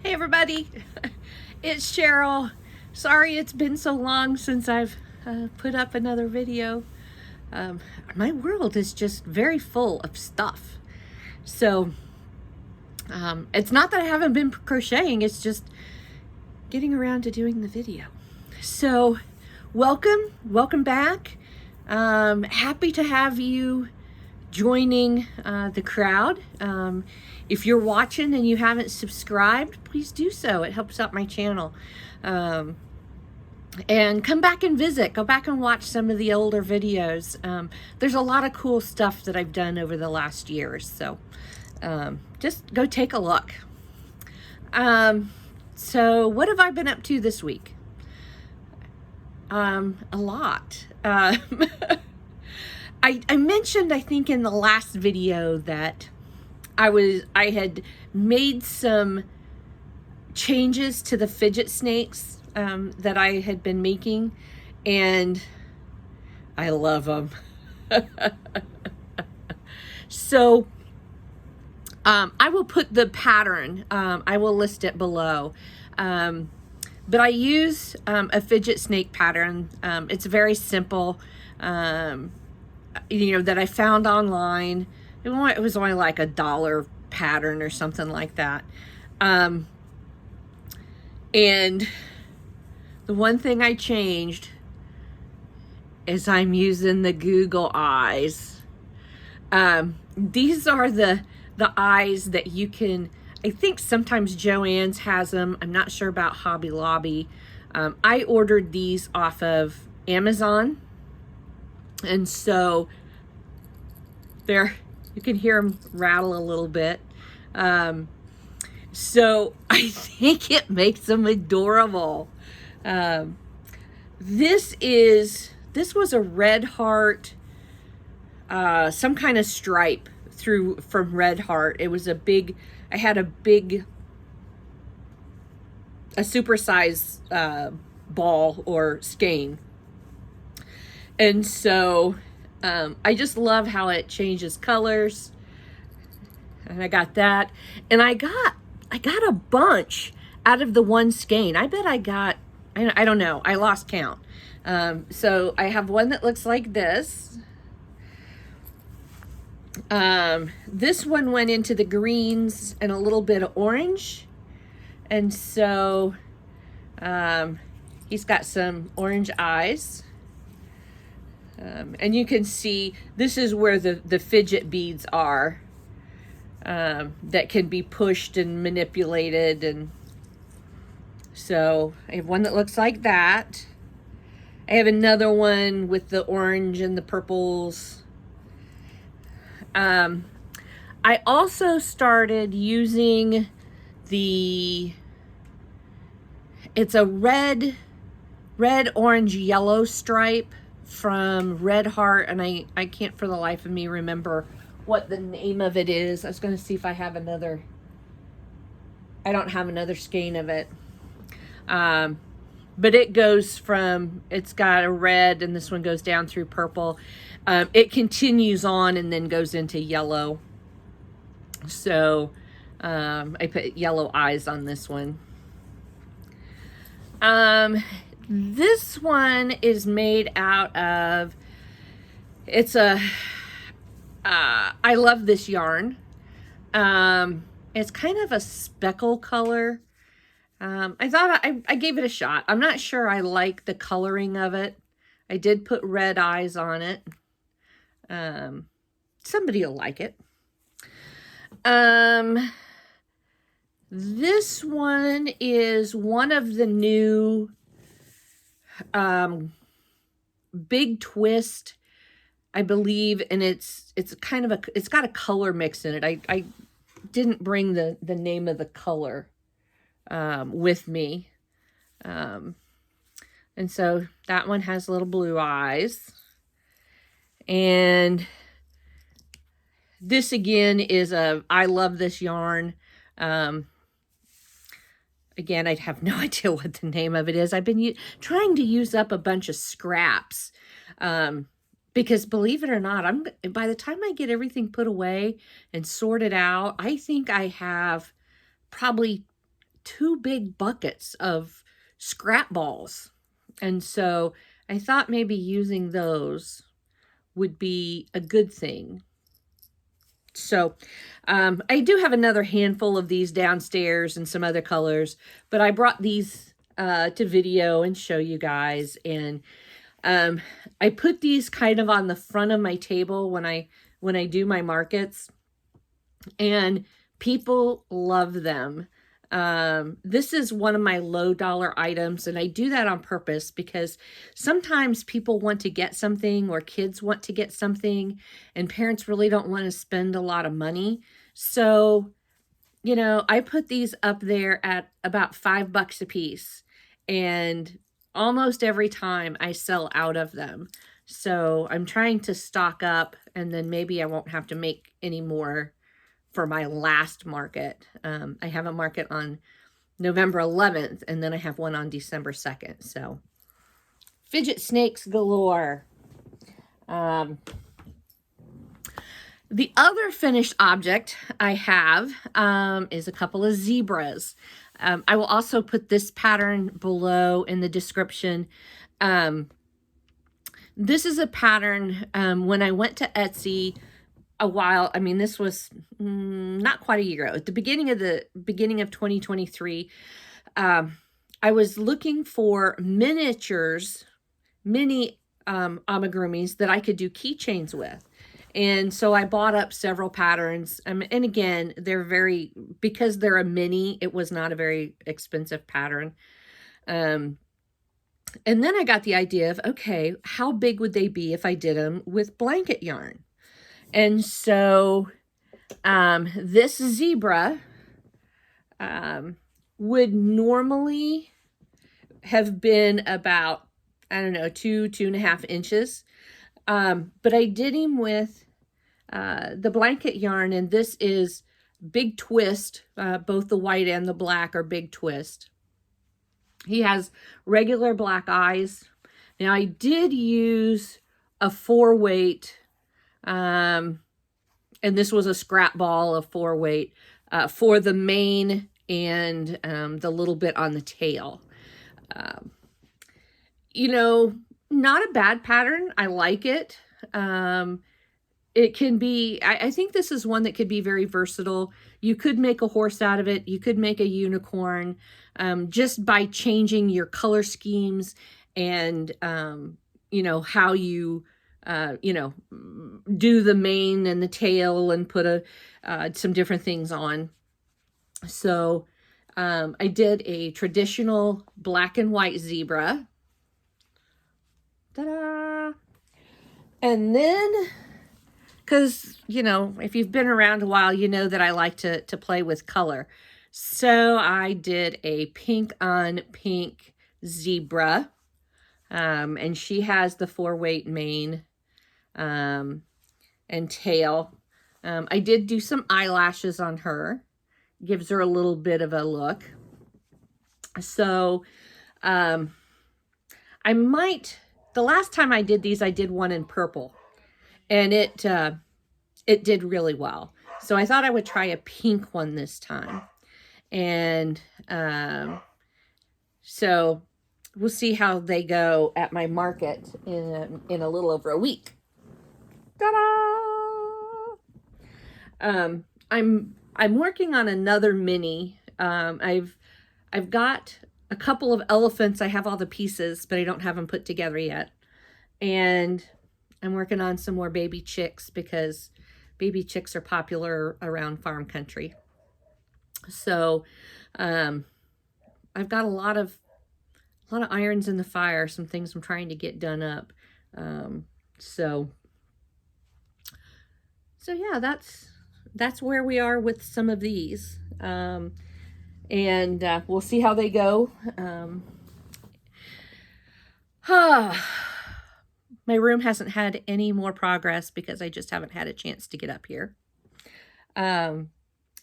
Hey everybody, it's Cheryl. Sorry it's been so long since I've put up another video. Um, my world is just very full of stuff. So it's not that I haven't been crocheting, it's just getting around to doing the video. So welcome back. Happy to have you joining the crowd. If you're watching and you haven't subscribed, please do so. It helps out my channel. And come back and visit. Go back and watch some of the older videos. There's a lot of cool stuff that I've done over the last years. So just go take a look. So what have I been up to this week? A lot. I mentioned, I think in the last video, that I had made some changes to the fidget snakes that I had been making, and I love them. So I will put the pattern, I will list it below. But I use a fidget snake pattern. It's very simple, that I found online. It was only like $1 pattern or something like that. And the one thing I changed is I'm using the Google eyes. These are the eyes that you can, I think sometimes Joann's has them. I'm not sure about Hobby Lobby. I ordered these off of Amazon. And so there, you can hear them rattle a little bit. So I think it makes them adorable. This was a red heart, some kind of stripe from red heart. It was I had a supersized ball or skein. And so I just love how it changes colors. And I got that. And I got a bunch out of the one skein. I bet I got, I don't know, I lost count. So I have one that looks like this. This one went into the greens and a little bit of orange. And so he's got some orange eyes. And you can see this is where the fidget beads are, that can be pushed and manipulated. And so I have one that looks like that. I have another one with the orange and the purples. I also started using it's a red, orange, yellow stripe from Red Heart, and I can't for the life of me remember what the name of it is. I was going to see if I have another. I don't have another skein of it. But it goes from, it's got a red, and this one goes down through purple. It continues on and then goes into yellow. So I put yellow eyes on this one. This one is made out of, I love this yarn. It's kind of a speckle color. I thought I gave it a shot. I'm not sure I like the coloring of it. I did put red eyes on it. Somebody will like it. This one is one of the new big twist, I believe, and it's kind of it's got a color mix in it. I didn't bring the name of the color with me. And so that one has little blue eyes. And this again is I love this yarn. Again, I have no idea what the name of it is. I've been trying to use up a bunch of scraps. Because believe it or not, by the time I get everything put away and sorted out, I think I have probably 2 big buckets of scrap balls. And so I thought maybe using those would be a good thing. So I do have another handful of these downstairs and some other colors, but I brought these to video and show you guys. And I put these kind of on the front of my table when I do my markets, and people love them. This is one of my low dollar items, and I do that on purpose because sometimes people want to get something, or kids want to get something, and parents really don't want to spend a lot of money. So, you know, I put these up there at about $5 a piece, and almost every time I sell out of them. So I'm trying to stock up, and then maybe I won't have to make any more for my last market. I have a market on November 11th, and then I have one on December 2nd. So fidget snakes galore. The other finished object I have is a couple of zebras. I will also put this pattern below in the description. This is a pattern when I went to Etsy a while. I mean, this was not quite a year ago. At the beginning of 2023, I was looking for miniatures, mini amigurumis that I could do keychains with. And so I bought up several patterns. And again, because they're a mini, it was not a very expensive pattern. And then I got the idea of, okay, how big would they be if I did them with blanket yarn? And so this zebra would normally have been about, I don't know, 2.5 inches. But I did him with the blanket yarn, and this is Big Twist. Both the white and the black are Big Twist. He has regular black eyes. Now I did use a 4-weight, and this was a scrap ball of 4-weight for the mane and the little bit on the tail. You know, not a bad pattern. I like it. It can be, I think this is one that could be very versatile. You could make a horse out of it. You could make a unicorn just by changing your color schemes and, you know, how you, you know, do the mane and the tail and put some different things on. So I did a traditional black and white zebra. Ta-da! And then, because, you know, if you've been around a while, you know that I like to play with color. So I did a pink on pink zebra. And she has the 4-weight mane and tail. I did do some eyelashes on her. Gives her a little bit of a look. So I might, the last time I did these, I did one in purple. And it did really well. So I thought I would try a pink one this time. And so we'll see how they go at my market in a little over a week. Ta-da! I'm working on another mini. I've got a couple of elephants. I have all the pieces, but I don't have them put together yet. And I'm working on some more baby chicks because baby chicks are popular around farm country. So I've got a lot of irons in the fire, some things I'm trying to get done up. So yeah, that's where we are with some of these. And we'll see how they go. My room hasn't had any more progress because I just haven't had a chance to get up here.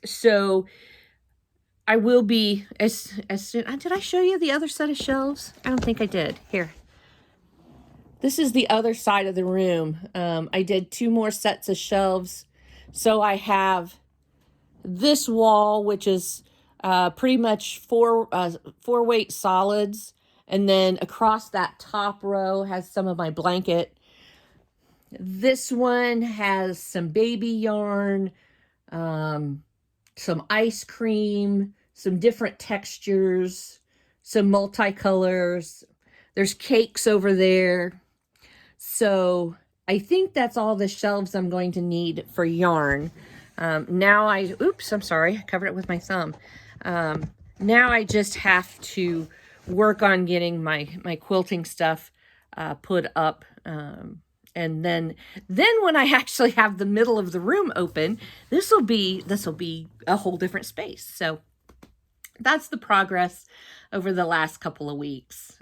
So I will be as soon. Did I show you the other set of shelves? I don't think I did. Here. This is the other side of the room. I did 2 more sets of shelves. So I have this wall, which is pretty much four weight solids. And then across that top row has some of my blanket. This one has some baby yarn, some ice cream, some different textures, some multicolors. There's cakes over there. So I think that's all the shelves I'm going to need for yarn. Now oops, I'm sorry, I covered it with my thumb. Now I just have to work on getting my quilting stuff put up. And then when I actually have the middle of the room open, this will be a whole different space. So that's the progress over the last couple of weeks.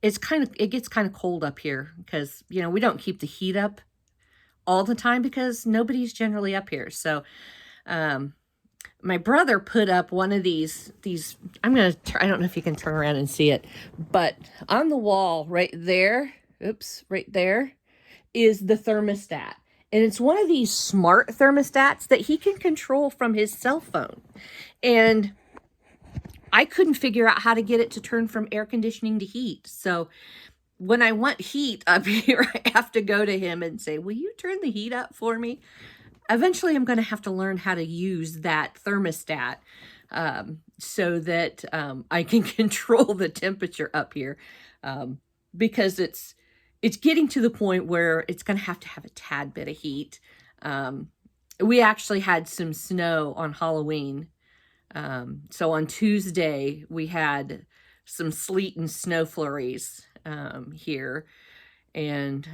It gets kind of cold up here because, you know, we don't keep the heat up all the time because nobody's generally up here. So, my brother put up one of these, I don't know if you can turn around and see it, but on the wall right there, right there is the thermostat. And it's one of these smart thermostats that he can control from his cell phone. And I couldn't figure out how to get it to turn from air conditioning to heat. So when I want heat up here, I have to go to him and say, will you turn the heat up for me? Eventually, I'm going to have to learn how to use that thermostat so that I can control the temperature up here, because it's getting to the point where it's going to have a tad bit of heat. We actually had some snow on Halloween. So on Tuesday, we had some sleet and snow flurries here. And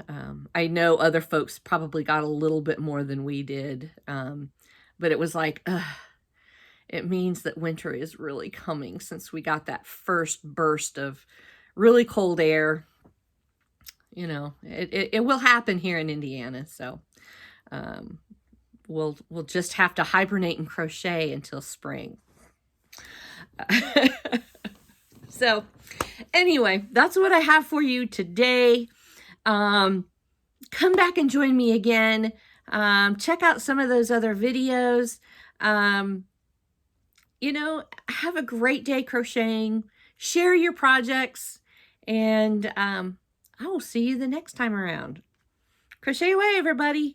I know other folks probably got a little bit more than we did. But it was like, it means that winter is really coming since we got that first burst of really cold air. You know, it will happen here in Indiana. So we'll just have to hibernate and crochet until spring. So anyway, that's what I have for you today. Come back and join me again. Check out some of those other videos. You know, have a great day crocheting. Share your projects. And I will see you the next time around. Crochet away, everybody.